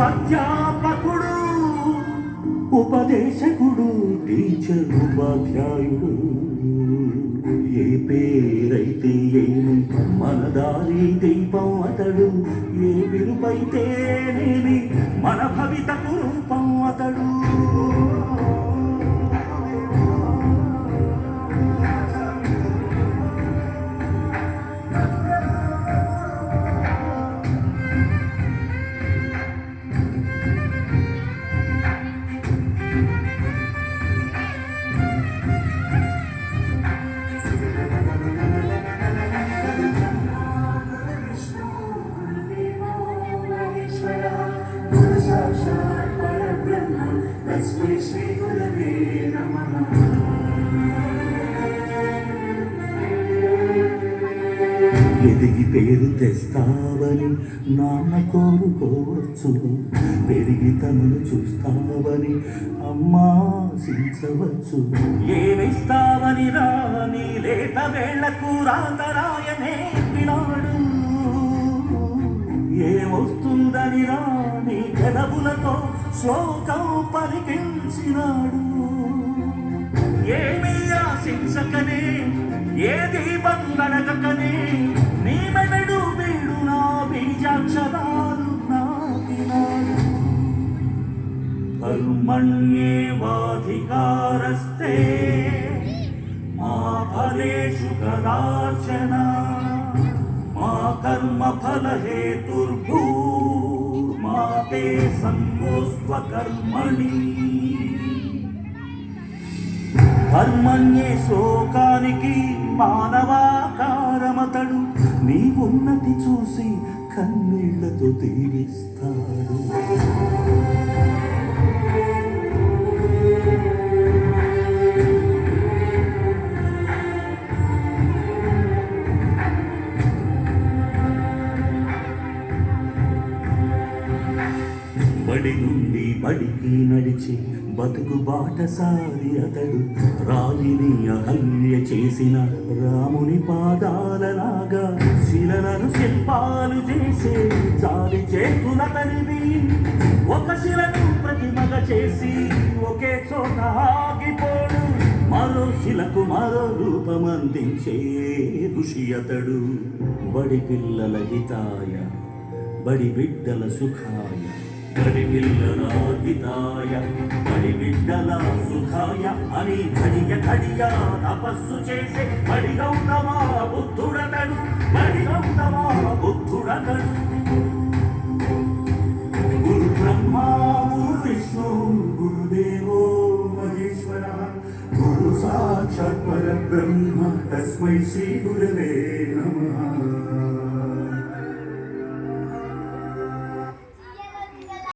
అధ్యాపకుడు, ఉపదేశకుడు, teacher, ఉపాధ్యాయుడు. ఏ పేరైతే ఏమి మన దారి దీపం అతడు, ఏ పిలుపైతేనేమి మన భవితకు రూపం అతడు. ఎదిగి పేరు తెస్తావని నాన్న కోరుకోవచ్చు, పెరిగి తనను చూస్తావని అమ్మా ఆశించవచ్చు. ఏమిస్తావని రాని లేత వేళ్లకు రాతరాయనే పిలాడు, ఏమొస్తుందని రాని కదవులతో శ్లోకం పలికించినాడు. ఏమీ ఆశించకనే ఏది బంధనకనే నీ మెదడు బీడు నా బీజాక్షరాలు నాటినాడు. కర్మణ్యేవాధికారస్తే మా ఫలేషు కదాచన, మా కర్మ ఫల హేతుర్భూర్మా తే సంగోస్త్వ కర్మణి. కర్మణ్యే శోకానికి మానవాకారమతడు, నీ ఉన్నతి చూసి కన్నీళ్లతో తీరిస్తాడు. బడి నుండి బడికి నడిచి బతుకు బాటసారి అతడు, రాయిని అహల్య చేసిన రాముని పాదాలలాగా శిలలను శిల్పాలు చేసే చాలి చేతులతనివి. ఒక శిలను ప్రతిమగా చేసి ఒకే చోట ఆగిపోడు, మరో శిలకు మరో రూపమందించే ఋషి అతడు. బడి పిల్లల హితాయ, బడి బిడ్డల సుఖాయ, బడి పిల్లల హితాయ, బడి బిడ్డల సుఖాయ అని ఘడియ ఘడియ తపస్సు చేసే బడి గౌతమ బుద్ధుడతడు, బడి గౌతమ బుద్ధుడతడు. గురు బ్రహ్మ గురు విష్ణు గురుదేవో మహేశ్వర, గురు సాక్షాత్ పరబ్రహ్మ తస్మై శ్రీ గురవే నమః.